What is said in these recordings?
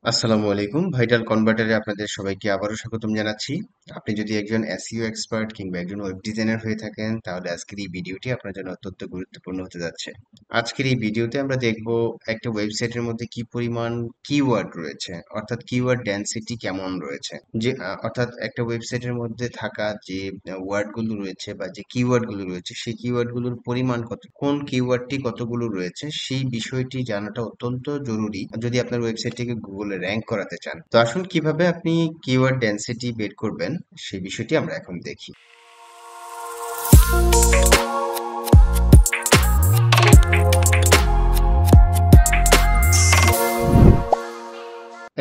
আসসালামু আলাইকুম। ভাইটাল কনভার্টারে আপনাদের সবাইকে আবারও স্বাগতম জানাচ্ছি। আপনি যদি একজন এসইও এক্সপার্ট কিংবা একজন ওয়েব ডিজাইনার হয়ে থাকেন, তাহলে আজকের এই ভিডিওটি আপনার জন্য অত্যন্ত গুরুত্বপূর্ণ হতে যাচ্ছে। আজকের এই ভিডিওতে আমরা দেখব একটা ওয়েবসাইটের মধ্যে কি পরিমাণ কিওয়ার্ড রয়েছে, অর্থাৎ কিওয়ার্ড ডেনসিটি কেমন রয়েছে। অর্থাৎ একটা ওয়েবসাইটের মধ্যে থাকা যে ওয়ার্ডগুলো রয়েছে বা যে কিওয়ার্ডগুলো রয়েছে, সেই কিওয়ার্ডগুলোর পরিমাণ কত, কোন কিওয়ার্ডটি কতগুলো রয়েছে, সেই বিষয়টি জানাটা অত্যন্ত জরুরি যদি আপনার ওয়েবসাইটটিকে গুগলে র্যাঙ্ক করাতে চান। তো আসুন কিভাবে আপনি কিওয়ার্ড ডেনসিটি বের করবেন সেই বিষয়টি আমরা এখন দেখি।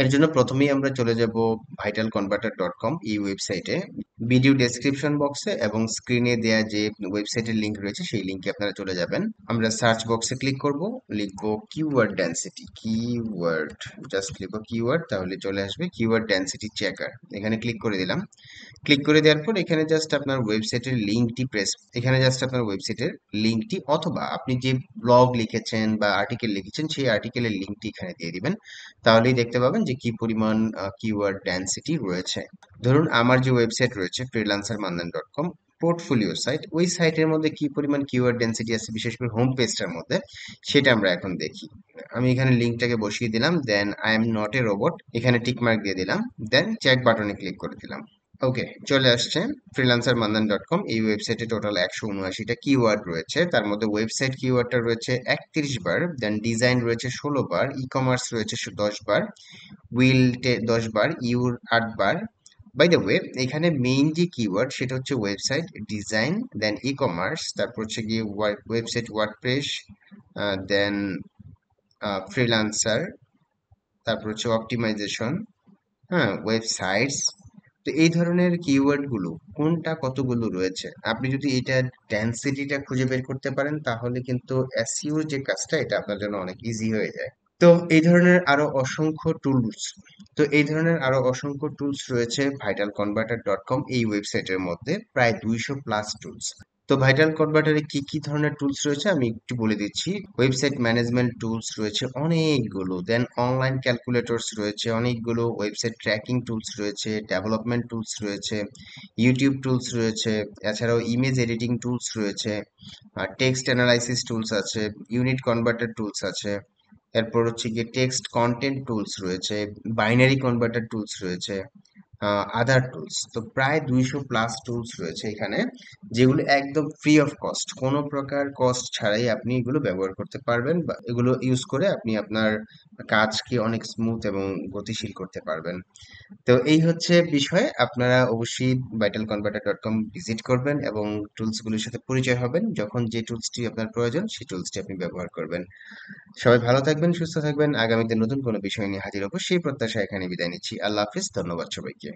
এর জন্য প্রথমেই আমরা চলে যাব vitalconverter.com এই ওয়েবসাইটে। ভিডিও ডেসক্রিপশন বক্সে এবং স্ক্রিনে দেয়া যে ওয়েবসাইটের লিংক রয়েছে সেই লিংকে আপনারা চলে যাবেন। আমরা সার্চ বক্সে ক্লিক করব, লিখব কিওয়ার্ড ডেনসিটি, কিওয়ার্ড, জাস্ট লিখব কিওয়ার্ড, তাহলে চলে আসবে কিওয়ার্ড ডেনসিটি চেকার। এখানে ক্লিক করে দিলাম। ক্লিক করে দেওয়ার পর এখানে জাস্ট আপনার ওয়েবসাইটের লিঙ্কটি এখানে জাস্ট আপনার ওয়েবসাইটের লিঙ্কটি অথবা আপনি যে ব্লগ লিখেছেন বা আর্টিকেল লিখেছেন সেই আর্টিকেলের লিঙ্কটি এখানে দিয়ে দিবেন। তাহলেই দেখতে পাবেন যে কি পরিমাণ কিওয়ার্ড ডেনসিটি রয়েছে। ধরুন আমার যে ওয়েবসাইট রয়েছে freelancermandan.com, পোর্টফোলিও সাইট, ওই সাইটের মধ্যে কি পরিমাণ কিওয়ার্ড ডেনসিটি আছে বিশেষ করে হোম পেজটার মধ্যে, সেটা আমরা এখন দেখি। আমি এখানে লিঙ্কটাকে বসিয়ে দিলাম, then I am not a robot এখানে টিক মার্ক দিয়ে দিলাম, দেন চেক বাটনে ক্লিক করে দিলাম। ওকে, চলে আসছে freelancermandan.com। এই ওয়েবসাইটে টোটাল 179টা কিওয়ার্ড রয়েছে। তার মধ্যে ওয়েবসাইট কিওয়ার্ডটা রয়েছে 31 বার, দেন ডিজাইন রয়েছে 16 বার, ই কমার্স রয়েছে 10 বার, উইল 10 বার, ইউর 8 বার। বাই দ্য ওয়ে, এখানে মেইন যে কিওয়ার্ড সেটা হচ্ছে website design, then e commerce, তারপর হচ্ছে গিয়ে ওয়েবসাইট ওয়ার্ডপ্রেস, দেন ফ্রিল্যান্সার, তারপর হচ্ছে অপটিমাইজেশন, হ্যাঁ, ওয়েবসাইটস। তো এই ধরনের কিওয়ার্ড গুলো কোনটা কতগুলো রয়েছে, আপনি যদি এটা ডেনসিটিটা খুঁজে বের করতে পারেন তাহলে কিন্তু এসইওর যে কাজটা এটা আপনার জন্য অনেক ইজি হয়ে যায়। তো এই ধরনের আরো অসংখ্য টুলস রয়েছে vitalconverter.com এই ওয়েবসাইটের মধ্যে, প্রায় 200 প্লাস টুলস। তো ভাইটাল কনভার্টারে কি কি ধরনের টুলস রয়েছে আমি একটু বলে দিচ্ছি। ওয়েবসাইট ম্যানেজমেন্ট টুলস রয়েছে অনেকগুলো, দেন অনলাইন ক্যালকুলেটরস রয়েছে অনেকগুলো, ওয়েবসাইট ট্র্যাকিং টুলস রয়েছে, ডেভেলপমেন্ট টুলস রয়েছে, ইউটিউব টুলস রয়েছে, এছাড়াও ইমেজ এডিটিং টুলস রয়েছে, টেক্সট অ্যানালাইসিস টুলস আছে, ইউনিট কনভার্টার টুলস আছে, এরপর হচ্ছে গিয়ে টেক্সট কন্টেন্ট টুলস রয়েছে, বাইনারি কনভার্টার টুলস রয়েছে, আদার টুলস। তো প্রায় 200 প্লাস টুলস রয়েছে এখানে, যেগুলো একদম ফ্রি অফ কস্ট, কোনো প্রকার কস্ট ছাড়াই আপনি এগুলো ব্যবহার করতে পারবেন বা এগুলো ইউজ করে আপনি আপনার কাজকে অনেক স্মুথ এবং গতিশীল করতে পারবেন। তো এই হচ্ছে বিষয়, আপনারা অবশ্যই vitalconverter.com ভিজিট করবেন এবং টুলসগুলোর সাথে পরিচয় হবেন। যখন যে টুলসটি আপনার প্রয়োজন সেই টুলসটি আপনি ব্যবহার করবেন। সবাই ভালো থাকবেন, সুস্থ থাকবেন। আগামীতে নতুন কোনো বিষয় নিয়ে হাজির হবো সেই প্রত্যাশা এখানে বিদায় নিচ্ছি। আল্লাহ হাফিজ, ধন্যবাদ সবাইকে।